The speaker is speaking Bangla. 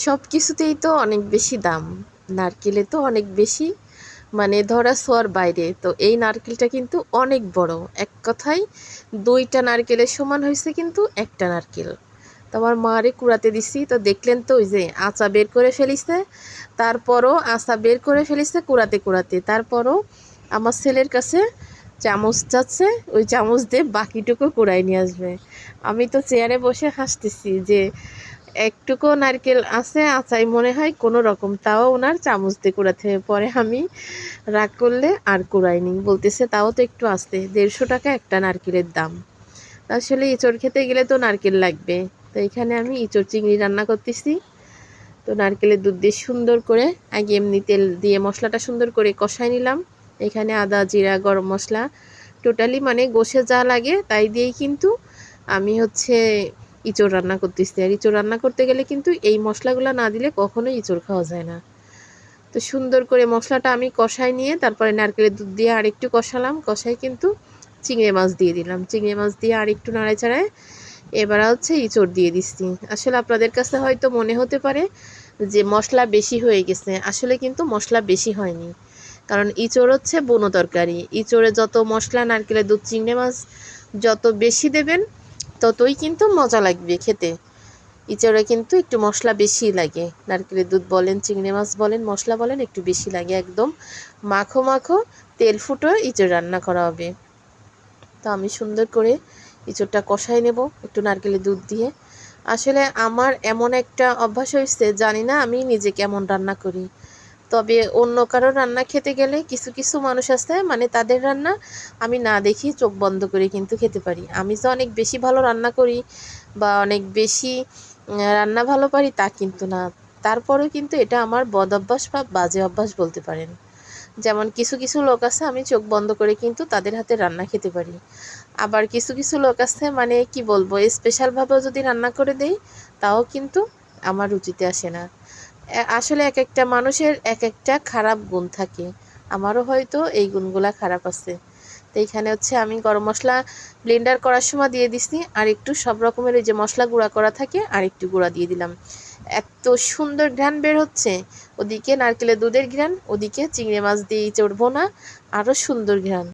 সব কিছুতেই তো অনেক বেশি দাম। নারকেলে তো অনেক বেশি, মানে ধরা ছোঁয়ার বাইরে। তো এই নারকেলটা কিন্তু অনেক বড়। এক কথায় ২টা নারকেলের সমান হয়েছে কিন্তু একটা নারকেল। তো আমার মারে কুড়াতে দিছি, তো দেখলেন তো ওই যে আঁচা বের করে ফেলিছে। তারপরও আঁচা বের করে ফেলিছে কুড়াতে কুড়াতে। তারপরও আমার ছেলের কাছে চামচ চাচ্ছে, ওই চামচ দিয়ে বাকিটুকু কুড়াই নিয়ে আসবে। আমি তো চেয়ারে বসে হাসতেছি যে একটুকু নারকেল আছে আচাই মনে হয় কোনো রকম, তাও ওনার চামচ দিয়ে কুড়াতে হবে। পরে আমি রাগ করলে আর কুড়াইনি, বলতেছে তাও তো একটু আছে, ১৫০ টাকা একটা নারকেলের দাম। আসলে ইঁচড় খেতে গেলে তো নারকেল লাগবে। তো এখানে আমি ইঁচড় চিংড়ি রান্না করতেছি। তো নারকেলের দুধ দিয়ে সুন্দর করে আগে এমনি তেল দিয়ে মশলাটা সুন্দর করে কষাই নিলাম। এখানে আদা জিরা গরম মশলা টোটালি মানে গোশে যা লাগে তাই দিয়েই কিন্তু আমি হচ্ছে ইঁচড় রান্না করতেছি। আর ইঁচড় রান্না করতে গেলে কিন্তু এই মশলাগুলো না দিলে কখনোই ইঁচড় খাওয়া যায় না। তো সুন্দর করে মশলাটা আমি কষাই নিয়ে তারপরে নারকেলের দুধ দিয়ে আরেকটু কষালাম। কষাই কিন্তু চিংড়ি মাছ দিয়ে দিলাম। চিংড়ি মাছ দিয়ে আরেকটু নাড়াচাড়ায় এবার হচ্ছে ইঁচড় দিয়ে দিচ্ছি। আসলে আপনাদের কাছে হয়তো মনে হতে পারে যে মশলা বেশি হয়ে গেছে, আসলে কিন্তু মশলা বেশি হয়নি। কারণ ইঁচড় হচ্ছে বুনো তরকারি। ইঁচড়ে যত মশলা নারকেলের দুধ চিংড়ি মাছ যত বেশি দেবেন ততই কিন্তু মজা লাগবে খেতে। ইঁচড়ে কিন্তু একটু মশলা বেশি লাগে। নারকেলের দুধ বলেন চিংড়ি মাছ বলেন মশলা বলেন একটু বেশি লাগে। একদম মাখো মাখো তেল ফুটো ইঁচড় রান্না করা হবে। তো আমি সুন্দর করে ইঁচড়টা কষাই নেব একটু নারকেলের দুধ দিয়ে। আসলে আমার এমন একটা অভ্যাস হয়েছে, জানি না আমি নিজে কেমন রান্না করি, তবে অন্য কারো রান্না খেতে গেলে কিছু কিছু মানুষ আছে মানে তাদের রান্না আমি না দেখি চোখ বন্ধ করে কিন্তু খেতে পারি। আমি যে অনেক বেশি ভালো রান্না করি বা অনেক বেশি রান্না ভালো পারি তা কিন্তু না। তারপরেও কিন্তু এটা আমার বদ অভ্যাস বা বাজে অভ্যাস বলতে পারেন। যেমন কিছু কিছু লোক আছে আমি চোখ বন্ধ করে কিন্তু তাদের হাতে রান্না খেতে পারি। আবার কিছু কিছু লোক আছে মানে কি বলবো স্পেশালভাবেও যদি রান্না করে দেই তাও কিন্তু আমার রুচিতে আসে না। আসলে এক একটা মানুষের এক একটা খারাপ গুণ থাকে। আমারও হয়তো এই গুণগুলা খারাপ আছে। তো এইখানে হচ্ছে আমি গরম মশলা ব্লেন্ডার করার সময় দিয়ে দিছি, আর একটু সব রকমের ওই যে মশলা গুঁড়া করা থাকে আর একটু গুঁড়া দিয়ে দিলাম। এত সুন্দর ঘ্রাণ বের হচ্ছে, ওদিকে নারকেলের দুধের ঘ্রাণ, ওদিকে চিংড়ি মাছ দিয়ে চড়বো না, আরও সুন্দর ঘ্রাণ।